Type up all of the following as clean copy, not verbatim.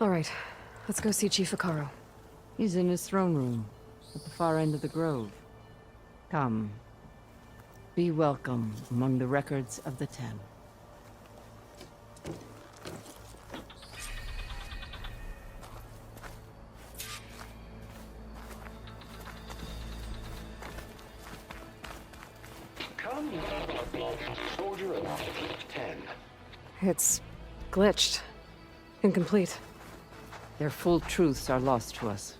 Alright, let's go see Chief Hekkaro. He's in his throne room, at the far end of the grove. Come. Be welcome among the records of the Ten. Come, soldier of 10. It's glitched. Incomplete. Their full truths are lost to us.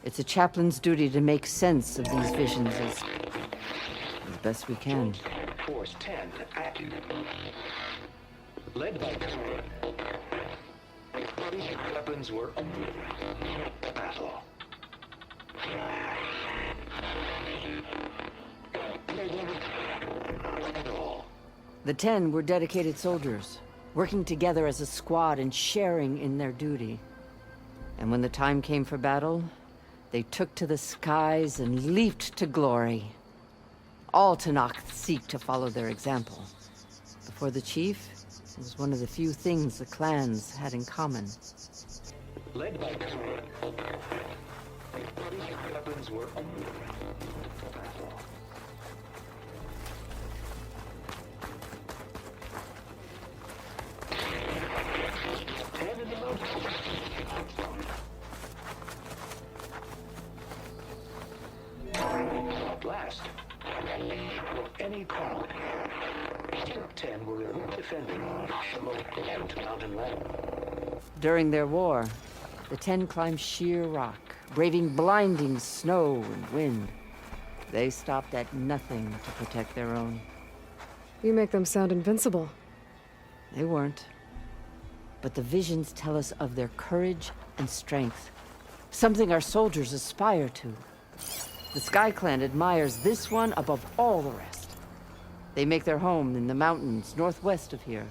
It's a chaplain's duty to make sense of these visions as best we can. Force 10 active. Led by weapons were battle. The Ten were dedicated soldiers, working together as a squad and sharing in their duty. And when the time came for battle, they took to the skies and leaped to glory. All Tenakth seek to follow their example. Before the chief, it was one of the few things the clans had in common. Led by weapons were battle. Last, any call. 10 were defending the mountain land. During their war, the Ten climbed sheer rock, braving blinding snow and wind. They stopped at nothing to protect their own. You make them sound invincible. They weren't. But the visions tell us of their courage and strength, something our soldiers aspire to. The Sky Clan admires this one above all the rest. They make their home in the mountains northwest of here.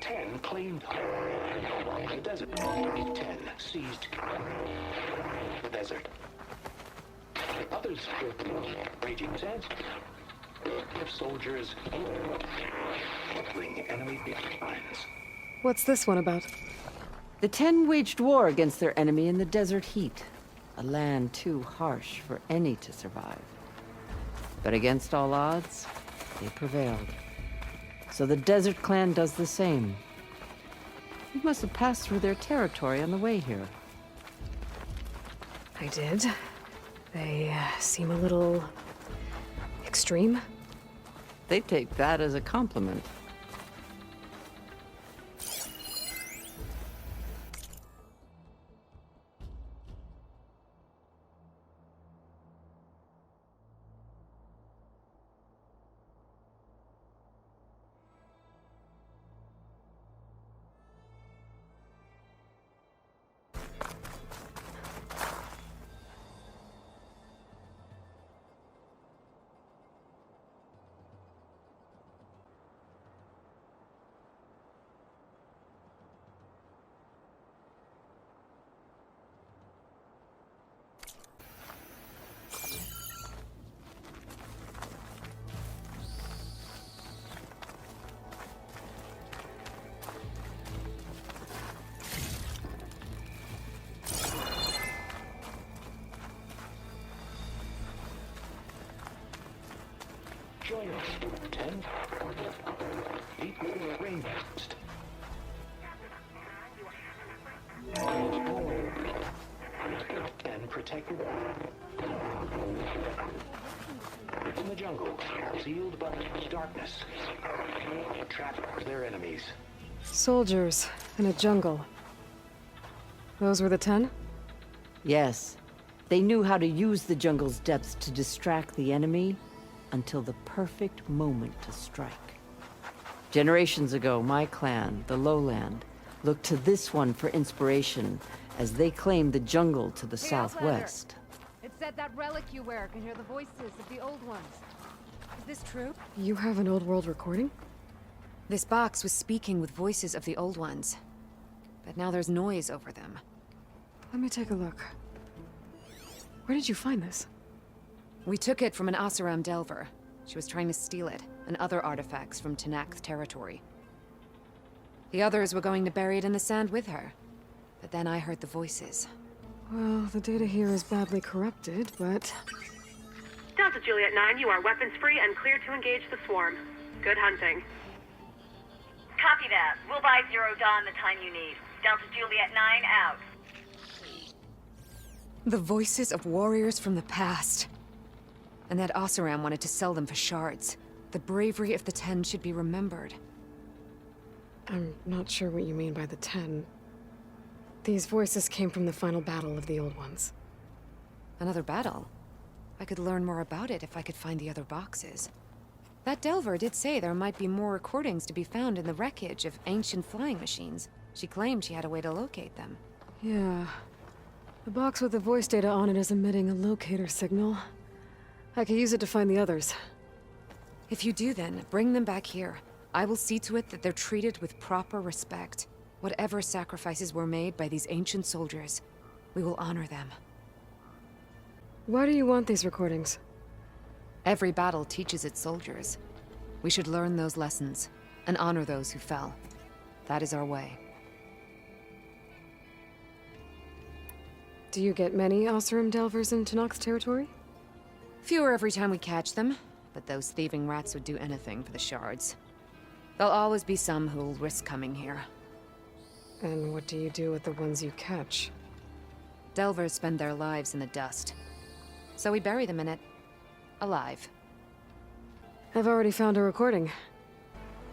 Ten claimed the desert. 10 seized the desert. Others raging sands. Soldiers fleeing enemy lines. What's this one about? The Ten waged war against their enemy in the desert heat, a land too harsh for any to survive. But against all odds, they prevailed. So the Desert Clan does the same. You must have passed through their territory on the way here. I did. They seem a little extreme. They take that as a compliment. Join us, 10. Deep rainforest. And protected in the jungle, sealed by darkness. Trapped their enemies. Soldiers in a jungle. Those were the 10? Yes. They knew how to use the jungle's depths to distract the enemy until the perfect moment to strike. Generations ago, my clan, the Lowland, looked to this one for inspiration as they claimed the jungle to the southwest. It said that relic you wear can hear the voices of the old ones. Is this true? You have an old world recording? This box was speaking with voices of the old ones. But now there's noise over them. Let me take a look. Where did you find this? We took it from an Oseram Delver. She was trying to steal it, and other artifacts from Tenakth territory. The others were going to bury it in the sand with her. But then I heard the voices. Well, the data here is badly corrupted, but... Delta Juliet 9, you are weapons-free and clear to engage the swarm. Good hunting. Copy that. We'll buy Zero Dawn the time you need. Delta Juliet 9 out. The voices of warriors from the past. And that Oseram wanted to sell them for shards. The bravery of the Ten should be remembered. I'm not sure what you mean by the 10. These voices came from the final battle of the Old Ones. Another battle? I could learn more about it if I could find the other boxes. That Delver did say there might be more recordings to be found in the wreckage of ancient flying machines. She claimed she had a way to locate them. Yeah. The box with the voice data on it is emitting a locator signal. I could use it to find the others. If you do then, bring them back here. I will see to it that they're treated with proper respect. Whatever sacrifices were made by these ancient soldiers, we will honor them. Why do you want these recordings? Every battle teaches its soldiers. We should learn those lessons, and honor those who fell. That is our way. Do you get many Oseram Delvers in Tenakth territory? Fewer every time we catch them, but those thieving rats would do anything for the shards. There'll always be some who'll risk coming here. And what do you do with the ones you catch? Delvers spend their lives in the dust. So we bury them in it. Alive. I've already found a recording.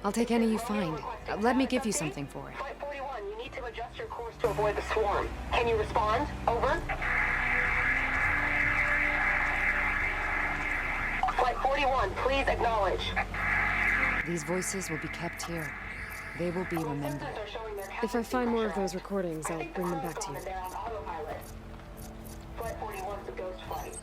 I'll take any you find. Let me give you something for it. Flight 41, you need to adjust your course to avoid the swarm. Can you respond? Over. Flight 41, please acknowledge. These voices will be kept here. They will be remembered. If I find more of those recordings, I'll bring them back to you. Flight 41's a ghost flight.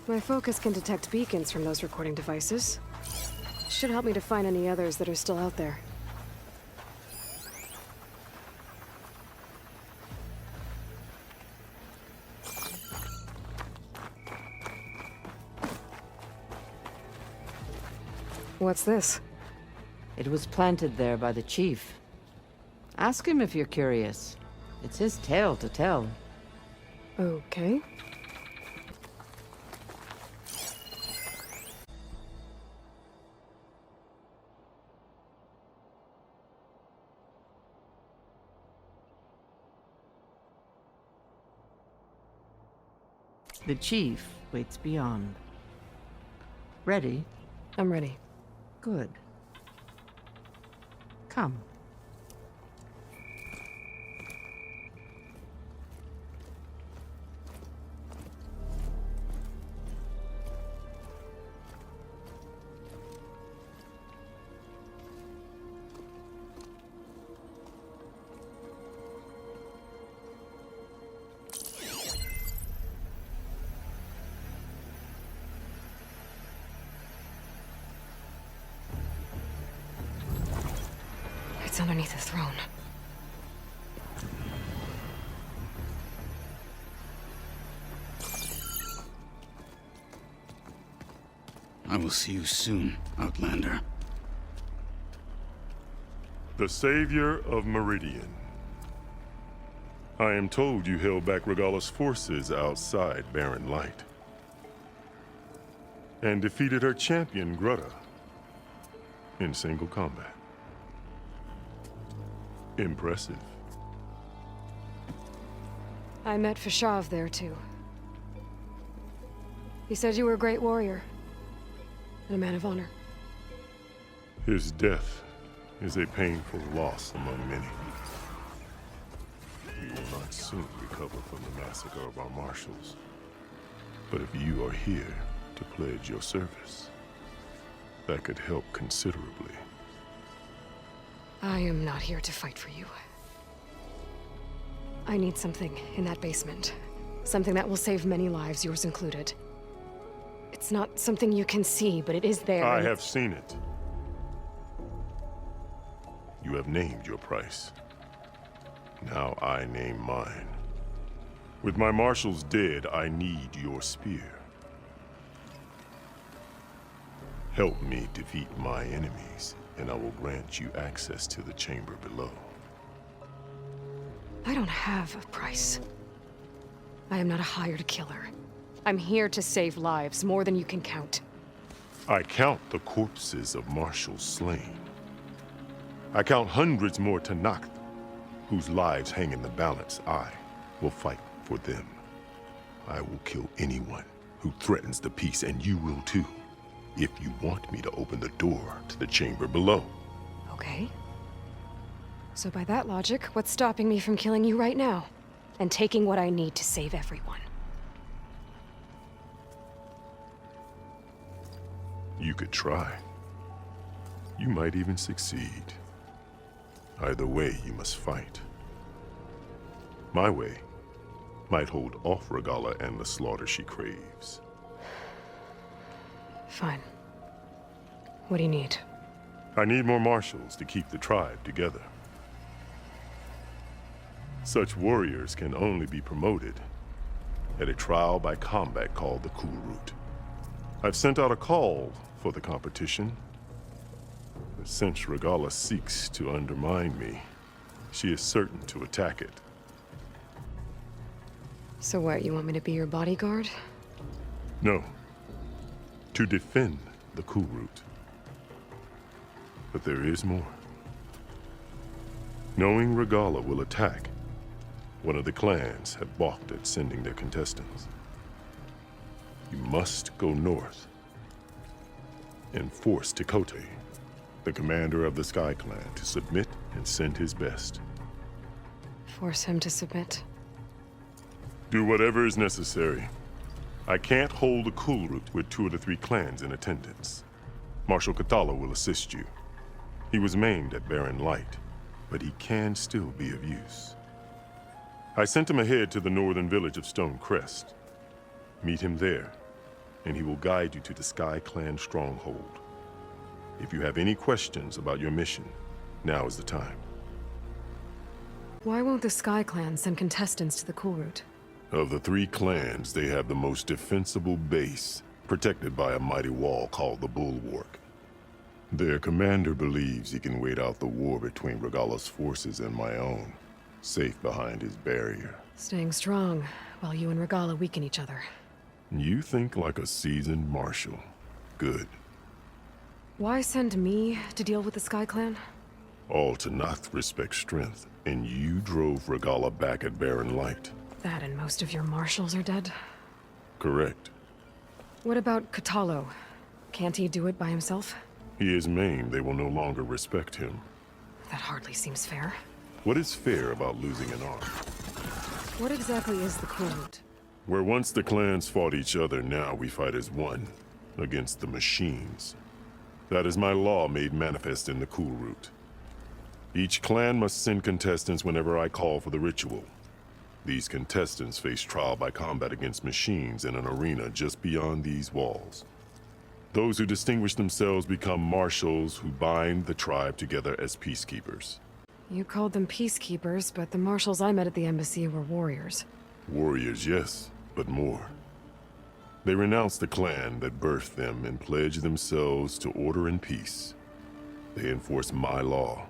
My focus can detect beacons from those recording devices. Should help me to find any others that are still out there. What's this? It was planted there by the chief. Ask him if you're curious. It's his tale to tell. Okay. The chief waits beyond. Ready? I'm ready. Good. Come. It's underneath the throne. I will see you soon, Outlander. The savior of Meridian. I am told you held back Regalla's forces outside Barren Light. and defeated her champion, Grutta, in single combat. Impressive. I met Fashav there, too. He said you were a great warrior. And a man of honor. His death is a painful loss among many. We will not soon recover from the massacre of our marshals. But if you are here to pledge your service, that could help considerably. I am not here to fight for you. I need something in that basement. Something that will save many lives, yours included. It's not something you can see, but it is there. I have seen it. You have named your price. Now I name mine. With my marshals dead, I need your spear. Help me defeat my enemies, and I will grant you access to the chamber below. I don't have a price. I am not a hired killer. I'm here to save lives, more than you can count. I count the corpses of marshals slain. I count hundreds more Tenakth, whose lives hang in the balance. I will fight for them. I will kill anyone who threatens the peace, and you will too, if you want me to open the door to the chamber below. Okay. So by that logic, what's stopping me from killing you right now? And taking what I need to save everyone? You could try. You might even succeed. Either way, you must fight. My way might hold off Regalla and the slaughter she craves. Fine. What do you need? I need more marshals to keep the tribe together. Such warriors can only be promoted at a trial by combat called the Cool Route. I've sent out a call for the competition, but since Regalla seeks to undermine me, she is certain to attack it. So what, you want me to be your bodyguard? No. To defend the Cool Route. But there is more. Knowing Regalla will attack, one of the clans have balked at sending their contestants. You must go north and force Tenakth, the commander of the Sky Clan, to submit and send his best. Force him to submit. Do whatever is necessary. I can't hold the Cool Route with 2 of the 3 clans in attendance. Marshal Cathala will assist you. He was maimed at Barren Light, but he can still be of use. I sent him ahead to the northern village of Stone Crest. Meet him there, and he will guide you to the Sky Clan stronghold. If you have any questions about your mission, now is the time. Why won't the Sky Clan send contestants to the Cool Route? Of the 3 clans, they have the most defensible base, protected by a mighty wall called the Bulwark. Their commander believes he can wait out the war between Regalla's forces and my own, safe behind his barrier. Staying strong, while you and Regalla weaken each other. You think like a seasoned marshal. Good. Why send me to deal with the Sky Clan? All Tenakth respect strength, and you drove Regalla back at Barren Light. That and most of your marshals are dead? Correct. What about Catalo? Can't he do it by himself? He is maimed. They will no longer respect him. That hardly seems fair. What is fair about losing an arm? What exactly is the Cool Route? Where once the clans fought each other, now we fight as one, against the machines. That is my law made manifest in the Cool Route. Each clan must send contestants whenever I call for the ritual. These contestants face trial by combat against machines in an arena just beyond these walls. Those who distinguish themselves become marshals who bind the tribe together as peacekeepers. You called them peacekeepers, but the marshals I met at the embassy were warriors. Warriors, yes, but more. They renounce the clan that birthed them and pledge themselves to order and peace. They enforce my law.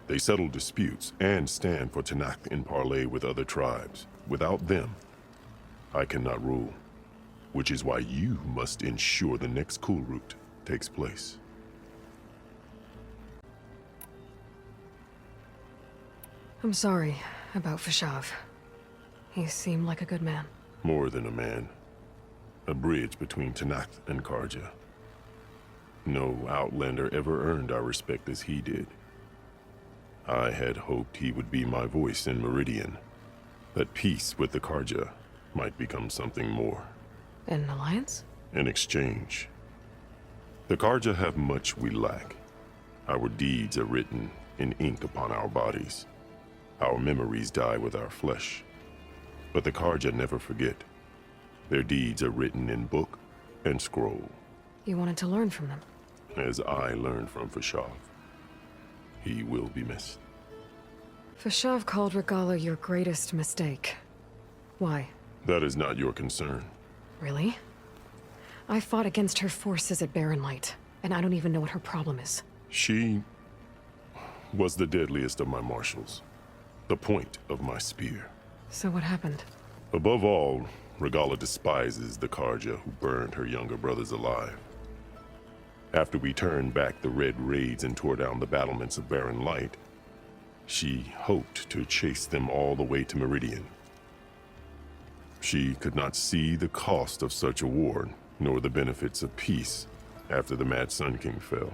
They settle disputes and stand for Tenakth in parley with other tribes. Without them, I cannot rule. which is why you must ensure the next cool route takes place. I'm sorry about Fashav. He seemed like a good man. More than a man. A bridge between Tenakth and Karja. No Outlander ever earned our respect as he did. I had hoped he would be my voice in Meridian. That peace with the Karja might become something more. An alliance? In exchange. The Karja have much we lack. Our deeds are written in ink upon our bodies. Our memories die with our flesh. But the Karja never forget. Their deeds are written in book and scroll. You wanted to learn from them? As I learned from Fashav. He will be missed. Fashav called Regala your greatest mistake. Why? That is not your concern. Really? I fought against her forces at Barren Light, and I don't even know what her problem is. She was the deadliest of my marshals. The point of my spear. So what happened? Above all, Regala despises the Karja who burned her younger brothers alive. After we turned back the red raids and tore down the battlements of Barren Light, she hoped to chase them all the way to Meridian. She could not see the cost of such a war, nor the benefits of peace after the Mad Sun King fell.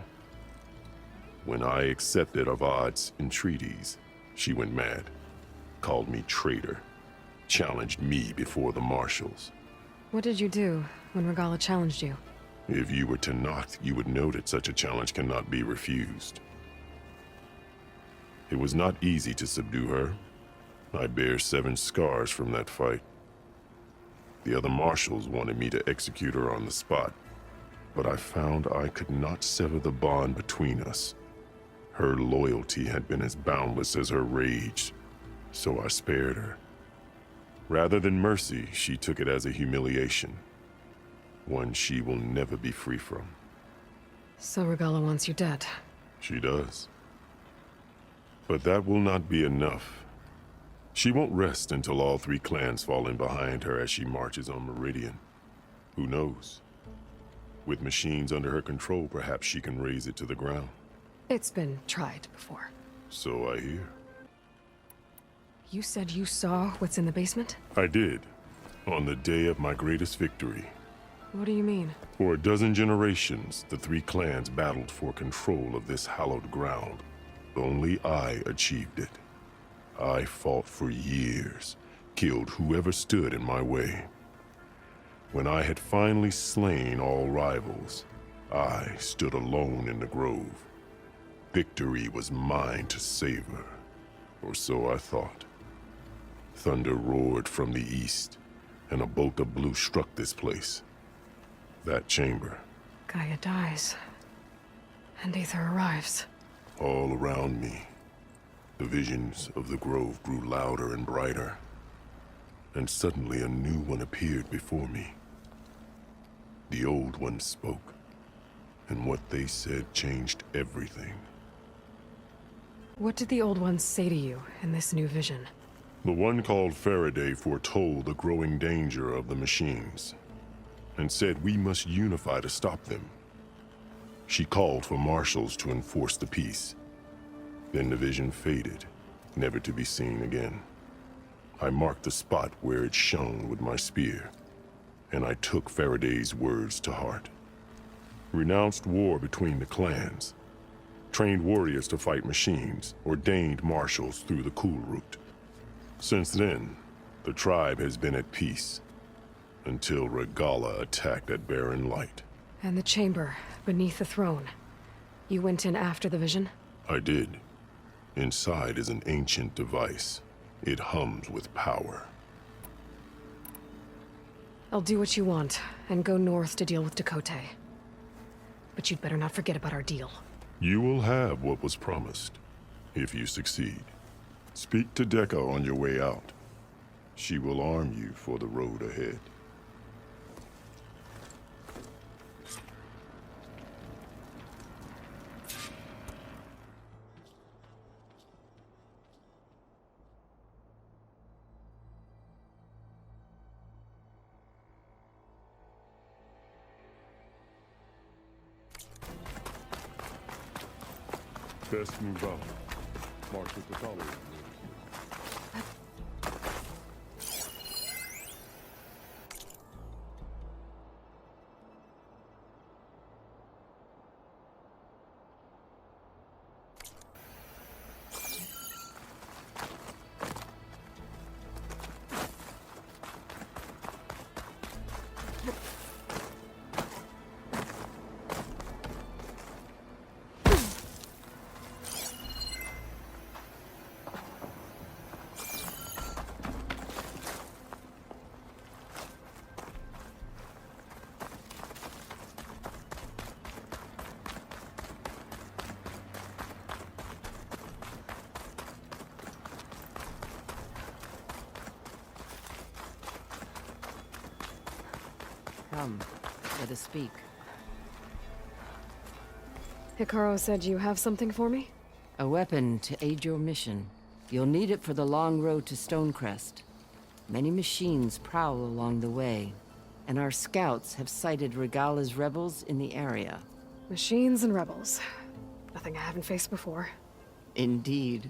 When I accepted Avad's entreaties, she went mad, called me traitor, challenged me before the marshals. What did you do when Regala challenged you? If you were Tenakth, you would know that such a challenge cannot be refused. It was not easy to subdue her. I bear 7 scars from that fight. The other marshals wanted me to execute her on the spot, but I found I could not sever the bond between us. Her loyalty had been as boundless as her rage, so I spared her. Rather than mercy, she took it as a humiliation. One she will never be free from. So Regala wants you dead. She does. But that will not be enough. She won't rest until all 3 clans fall in behind her as she marches on Meridian. Who knows? With machines under her control, perhaps she can raise it to the ground. It's been tried before. So I hear. You said you saw what's in the basement? I did. On the day of my greatest victory. What do you mean? For a dozen generations, the 3 clans battled for control of this hallowed ground. Only I achieved it. I fought for years, killed whoever stood in my way. When I had finally slain all rivals, I stood alone in the grove. Victory was mine to savor, or so I thought. Thunder roared from the east, and a bolt of blue struck this place. That chamber. Gaia dies. And Aether arrives. All around me, the visions of the grove grew louder and brighter. And suddenly a new one appeared before me. The old one spoke, and what they said changed everything. What did the old ones say to you in this new vision? The one called Faraday foretold the growing danger of the machines, and said we must unify to stop them. She called for marshals to enforce the peace. Then the vision faded, never to be seen again. I marked the spot where it shone with my spear, and I took Faraday's words to heart. Renounced war between the clans, trained warriors to fight machines, ordained marshals through the cool route. Since then, the tribe has been at peace, until Regala attacked at Barren Light. And the chamber, beneath the throne. You went in after the vision? I did. Inside is an ancient device. It hums with power. I'll do what you want, and go north to deal with Dakota. But you'd better not forget about our deal. You will have what was promised, if you succeed. Speak to Dekka on your way out. She will arm you for the road ahead. Best move out. Marshal Catalo. Come, let us speak. Hekkaro said you have something for me? A weapon to aid your mission. You'll need it for the long road to Stonecrest. Many machines prowl along the way, and our scouts have sighted Regala's rebels in the area. Machines and rebels. Nothing I haven't faced before. Indeed.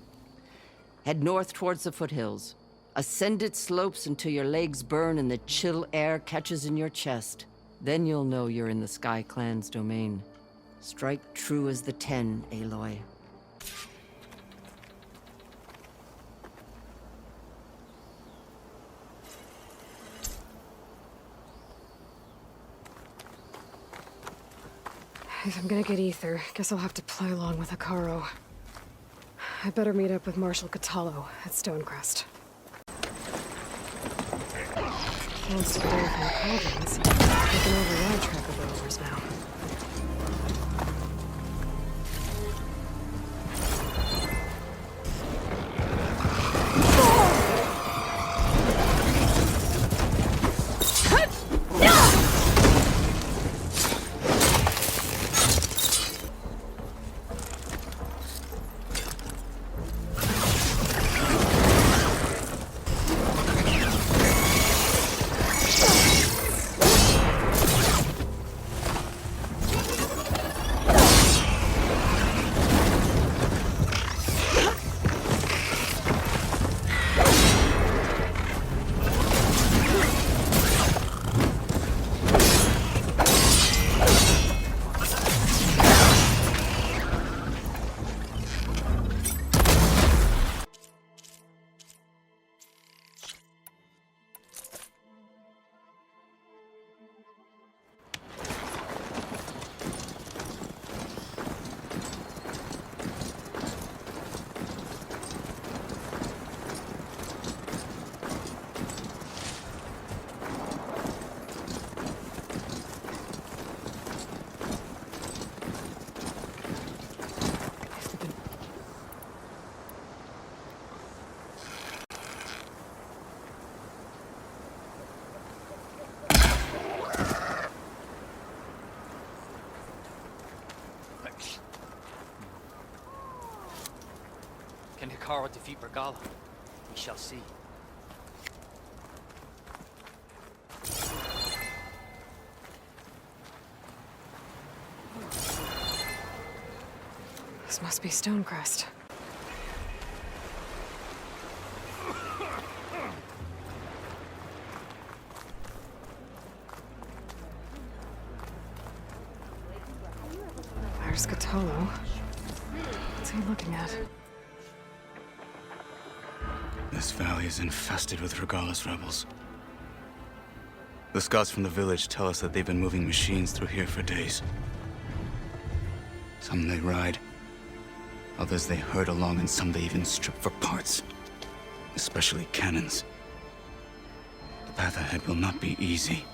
Head north towards the foothills. Ascend its slopes until your legs burn and the chill air catches in your chest. Then you'll know you're in the Sky Clan's domain. Strike true as the 10, Aloy. If I'm gonna get Aether, guess I'll have to play along with Hekkaro. I better meet up with Marshal Catalo at Stonecrest. Plans to get away from the cauldrons. I can override track of the rovers now. Can Hekkaro defeat Regala? We shall see. This must be Stonecrest. There's Catalo. What's he looking at? This valley is infested with Regala's rebels. The scouts from the village tell us that they've been moving machines through here for days. Some they ride, others they herd along, and some they even strip for parts. Especially cannons. The path ahead will not be easy.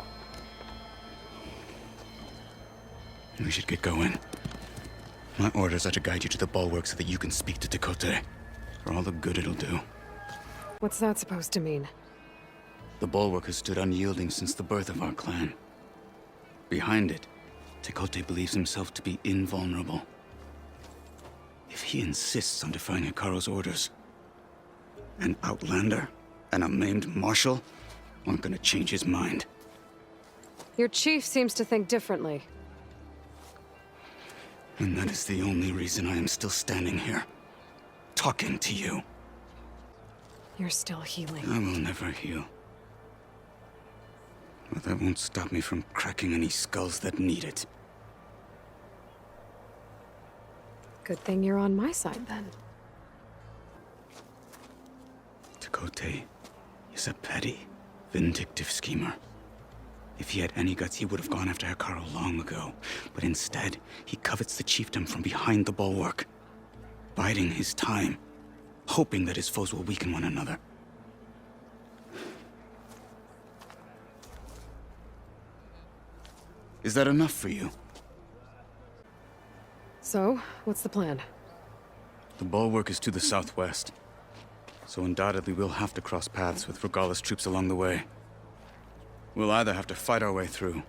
We should get going. My orders are to guide you to the bulwark so that you can speak to Tenakth, for all the good it'll do. What's that supposed to mean? The bulwark has stood unyielding since the birth of our clan. Behind it, Tenakth believes himself to be invulnerable. If he insists on defying Hekkaro's orders, an outlander and a maimed marshal aren't gonna change his mind. Your chief seems to think differently. And that is the only reason I am still standing here, talking to you. You're still healing. I will never heal. But that won't stop me from cracking any skulls that need it. Good thing you're on my side, then. Tenakth is a petty, vindictive schemer. If he had any guts, he would have gone after Hekkaro long ago. But instead, he covets the chiefdom from behind the bulwark, biding his time, hoping that his foes will weaken one another. Is that enough for you? So, what's the plan? The bulwark is to the southwest, so undoubtedly we'll have to cross paths with Regala's troops along the way. We'll either have to fight our way through,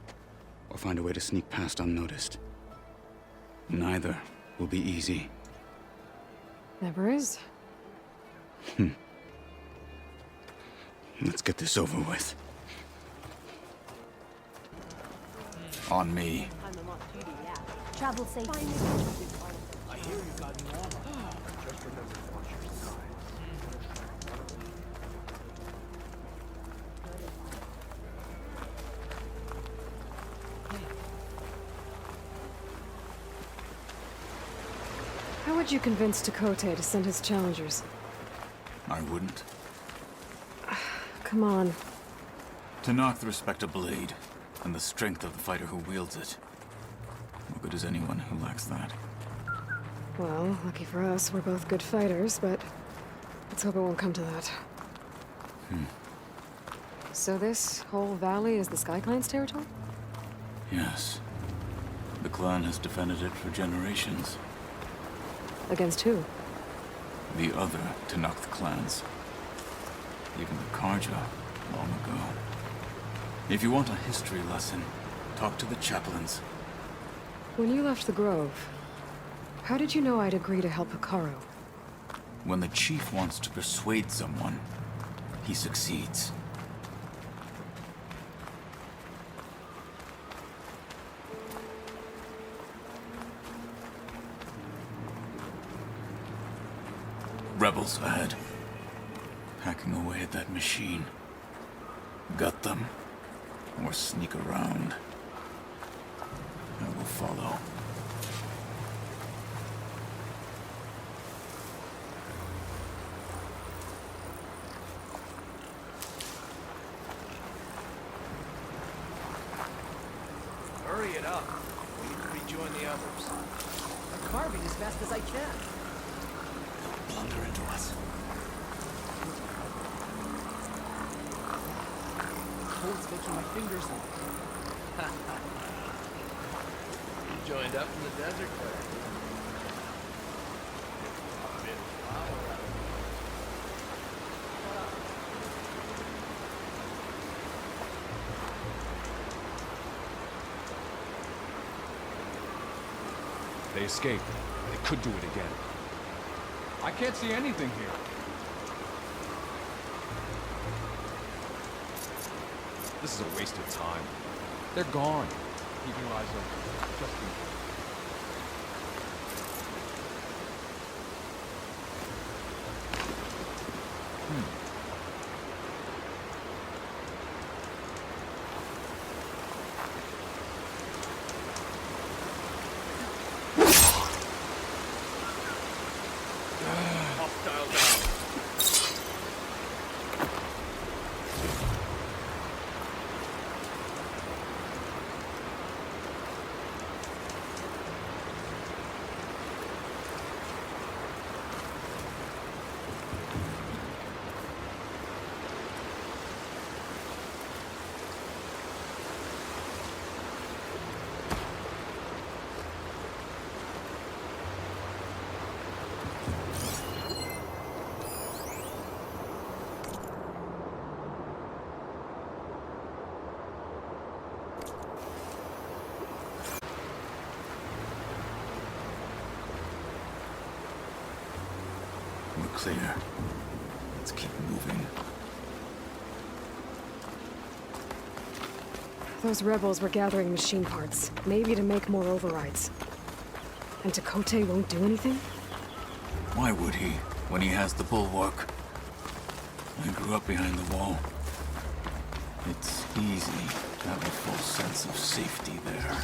or find a way to sneak past unnoticed. Neither will be easy. Never is. Let's get this over with. On me. Travel safely. I hear you got new armor. Just remember to watch your side. How would you convince Tenakth to send his challengers? I wouldn't. Come on. Tenakth respect a blade, and the strength of the fighter who wields it. What good is anyone who lacks that? Well, lucky for us, we're both good fighters, but let's hope it won't come to that. So this whole valley is the Sky Clan's territory? Yes. The clan has defended it for generations. Against who? The other Tenakth clans. Even the Karja, long ago. If you want a history lesson, talk to the chaplains. When you left the Grove, how did you know I'd agree to help Hekkaro? When the chief wants to persuade someone, he succeeds. Rebels ahead. Hacking away at that machine. Gut them, or sneak around. I will follow. Hurry it up. We need to rejoin the others. I'm carving as fast as I can. Blunder into us. Cold's making my fingers. You joined up in the desert there. They escaped. They could do it again. I can't see anything here. This is a waste of time. They're gone. Keep your eyes open. Just in case. Hostile down. We're clear. Let's keep moving. Those rebels were gathering machine parts, maybe to make more overrides. And Tekote won't do anything? Why would he, when he has the bulwark? I grew up behind the wall. It's easy to have a full sense of safety there.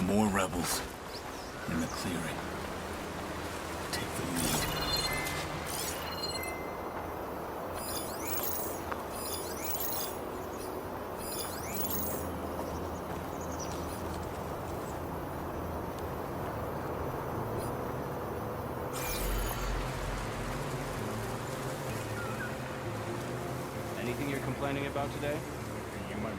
More rebels in the clearing. Take the lead. Anything you're complaining about today? You might.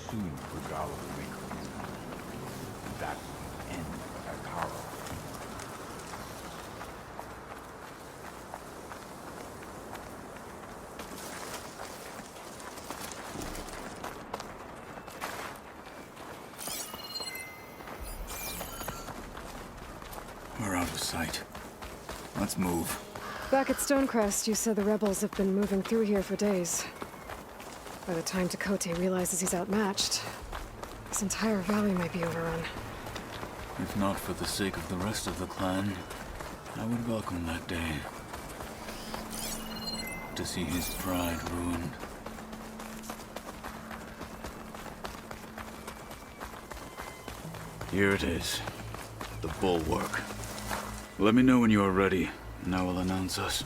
Soon, Regala will make her move. That's the end of Hekkaro. We're out of sight. Let's move. Back at Stonecrest, you said the rebels have been moving through here for days. By the time Tekote realizes he's outmatched, this entire valley might be overrun. If not for the sake of the rest of the clan, I would welcome that day. To see his pride ruined. Here it is. The bulwark. Let me know when you are ready, and I will announce us.